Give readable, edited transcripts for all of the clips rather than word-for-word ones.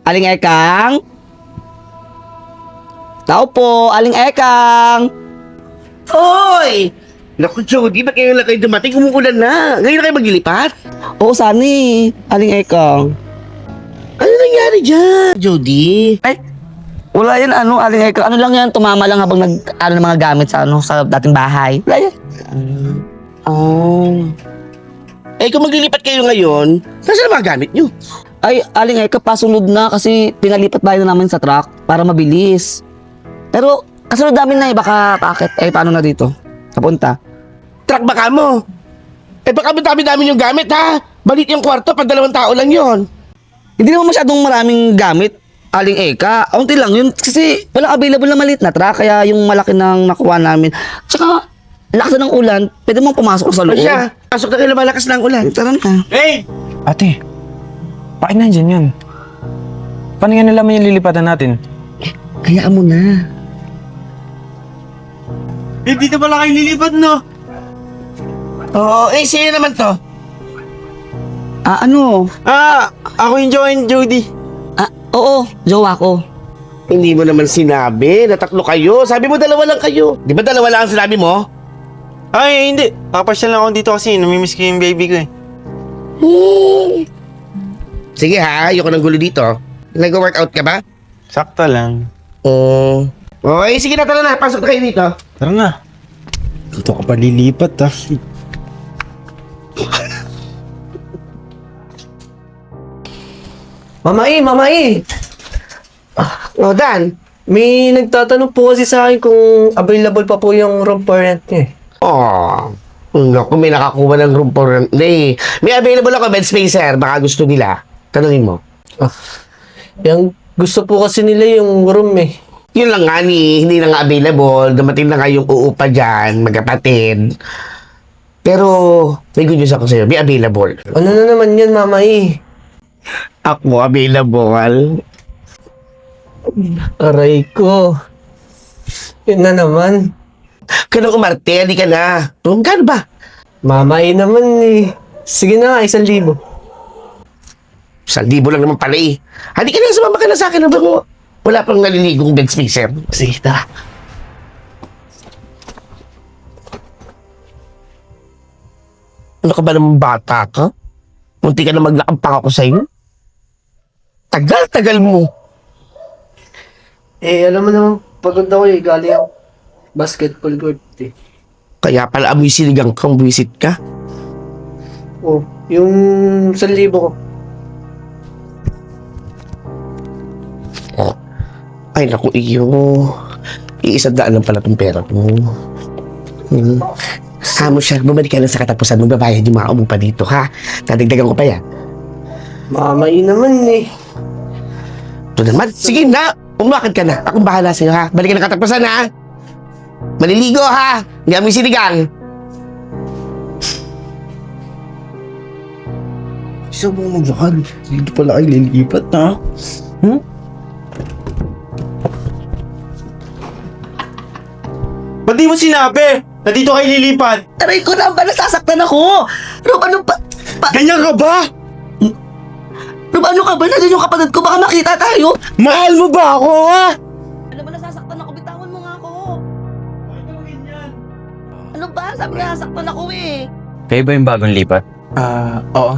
Aling Ekang? Tao po, Aling Ekang. Hoy! Naku, Jody, ba't ngayon lang kayo dumating? Umuulan na. Ngayon na kayo maglilipat? Oo, Sunny. Aling Ekang. Ano nangyari dyan, Jody? Ay, wala yan Aling Ekang. Ano lang yan, tumama lang habang ng mga gamit sa sa dating bahay. Wala yan. Eh, kung maglilipat kayo ngayon, nasaan ang mga gamit nyo? Ay, Aling Ekang, pasunod na kasi pinalipat bahay na namin sa truck para mabilis. Pero, kasunod namin na baka paakit. Paano na dito? Kapunta. Truck baka mo. Eh, baka dami-dami yung gamit, ha? Balit yung kwarto, pa 2 tao lang yon. Hindi naman masyadong maraming gamit, Aling Eka. Unti lang yun kasi walang available na maliit na truck kaya yung malaki nang nakuha namin. Tsaka, lakas na ng ulan, pwede mong pumasok sa loob. Siya, pasok na kayo na malakas ng ulan. Tara na. Hey! Ate, bakit nandyan yan? Paano nga nalaman yung lilipatan natin? Hayaan mo na. Eh, dito pala kayo lilipat, no? Oo, eh, sino naman to? Ano? Ako yung Joe and Jody. Oo, jowa ko. Hindi mo naman sinabi na 3 kayo. Sabi mo 2 lang kayo. Di ba 2 lang ang sinabi mo? Ay, hindi. Papasyal lang ako dito kasi namimiss ko yung baby ko eh. Sige ha, ayoko ng gulo dito. Nag-workout ka ba? Sakto lang. Okay, sige na, tara na. Pasok na kayo dito. Tara na. Dito ka pa lilipat ah. Mamai! O, Dan. May nagtatanong po kasi sa akin kung available pa po yung room for rent niya eh. Oh, naku, may nakakuha ng room for rent. Hindi. May available ako bed spacer. Baka gusto nila. Tanungin mo. Yung gusto po kasi nila yung room eh. Yun lang nga hindi na nga available. Dumating na nga yung uupa dyan, magkapatid. Pero, may good news ako sa'yo. May available. Ano na naman yan, Mamai? Ako available. Aray ko. Yun na naman. Kanang umarte, di ka na. Kano ba? Mamai naman eh. Sige na nga, 1,000. 1,000 lang naman pala eh. Hindi ka na, sumama ka na sa akin. Wala pang naliligong bed spacer. Sige, tara. Ano ka ba naman bata ka? Munti ka na maglakampang ako sa'yo. Tagal-tagal mo. Eh, alam mo naman, pagod ako eh. Galing ako basketball court eh. Kaya pala amoy sinigang kang buwisit ka. Oh, yung 1,000 ko. Ay, naku, iyo. Iisandaan lang pala tong pera ko. Hamo siya, bumalik ka lang sa katapusan. Magbabayad yung mga umupa dito, ha? Nadagdagan ko pa yan. Mamai naman eh. Ito naman, sige na! Umakad ka na. Akong bahala sa'yo, ha? Balik ka ng katapusan, ha? Maliligo, ha? Hindi mo yung sinigang. Isa mo maglakad. Dito pala kayo lilipat na. Ba't di mo sinabi? Na dito kayo lilipat? Aray ko na ba, nasasaktan ako? Rob, ano ba? Ganyan ka ba? Rob, ano ka ba? Nandiyan yung kapatid ko, baka makita tayo. Mahal mo ba ako, ha? Ano ba, nasasaktan ako? Bitawan mo nga ako. Ano ba? Sabi nga, nasasaktan ako eh. Kayo ba yung bagong lipat? Oo.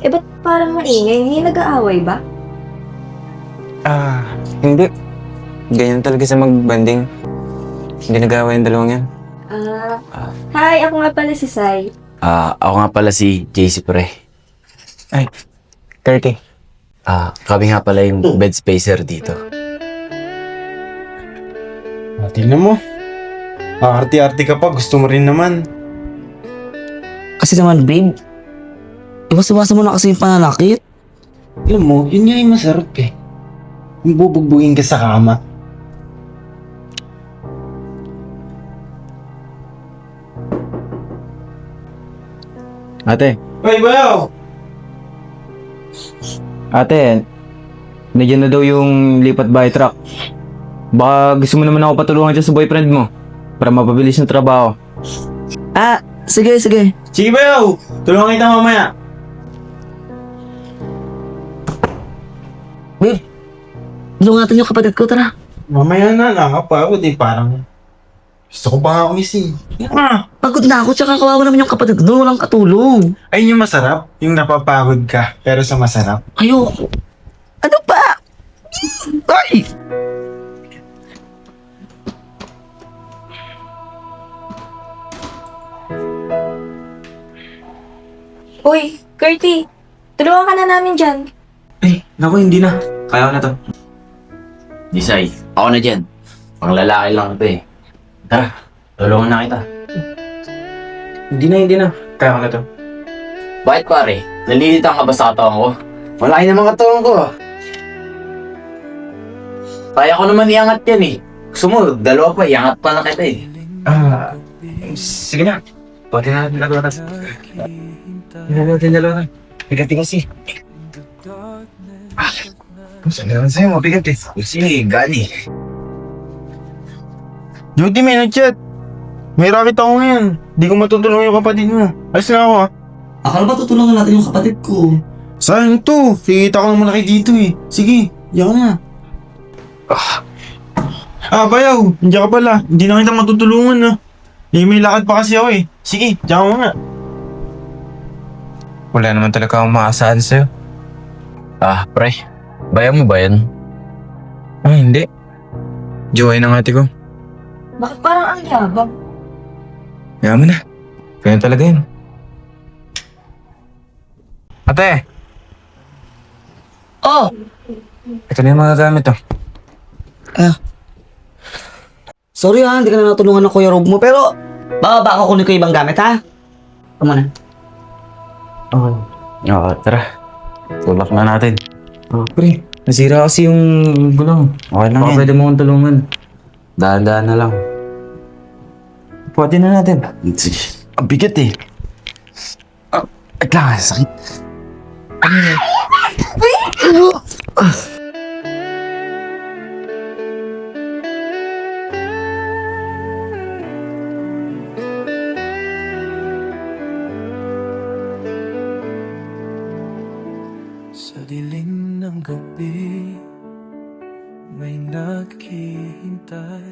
Eh, ba't parang maingay? Hindi nag-aaway ba? Hindi. Ganyan talaga sa mag-banding. Hindi nagawa yung dalawang yan. Hi, ako nga pala si Sai. Ako nga pala si JC Pre. Ay, Curty. Kami nga pala yung bed spacer dito. Tingnan mo. Arti-arti ka pa. Gusto mo rin naman. Kasi naman, babe, iwas-iwasan mo na kasi yung pananakit. Alam mo, yun nga yung masarap eh. Yung bubugbugin ka sa kama. Ate, Hey, bayaw! ate, nandiyan na daw yung lipat by truck. Baka gusto mo naman ako patulungan dyan sa boyfriend mo para mapabilis yung trabaho. Sige. Sige, bayaw! Tulungan kita mamaya. Babe, tulungan natin yung kapatid ko, tara. Mamaya na, nakakapagod eh. Parang gusto ko pa nga umis eh. Pagod na ako, tsaka kawawa naman yung kapatid ko, walang katulong. Ayun yung masarap, yung napapagod ka, pero sa masarap. Ayoko. Ano pa? Ay! Uy, Gertie, tulungan ka na namin dyan. Eh, naku, hindi na. Kaya ko na to. Disay, ako na dyan. Pang lalaki lang ito eh. Tara, tulungan na kita. Hindi na. Kaya ko na to. Bakit pare? Nalilitang ka ba sa katawan ko? Malaki naman katawan ko. Kaya ko naman iangat yan eh. Gusto mo, dalawa pa, iangat pa na kita eh. Sige na. Pati na natin dalawa na. Hindi natin dalawa na. Bigat kasi. Saan naman sa'yo, mabigat eh. Sige, gani. Jody, may nag-chat. May racket ako ngayon. Di ko matutulungan yung kapatid mo. Alis na ako ah. Akala ba tutulungan natin yung kapatid ko? Sayang to. Kikita ko naman kayo dito eh. Sige, yaw na. Bayaw. Nandiyan ka pala. Hindi na kita matutulungan ah. May lakad pa kasi ako eh. Sige, diyan ka muna. Wala naman talaga akong maasahan sa'yo. Pre. Bayan mo ba yan? Hindi. Joy ng ate ko. Bakit parang ang yabang? Yaman na. Ganyan talaga yun. Ate! Oh! Ito na yung mga gamit oh. Sorry ha, hindi ka na natulungan ng Kuya Rob mo, pero baka kunin ko ibang gamit ha? Tama na. Oo, tara. Tulak na natin. Pre, nasira kasi yung gulong. Okay lang Baka yan. pwede mo akong tulungan. Dahan-dahan na lang. Pwede na natin. Sige. Ang bigat eh. Wait lang, sakit. Sa dilim ng gabi, may naghihintay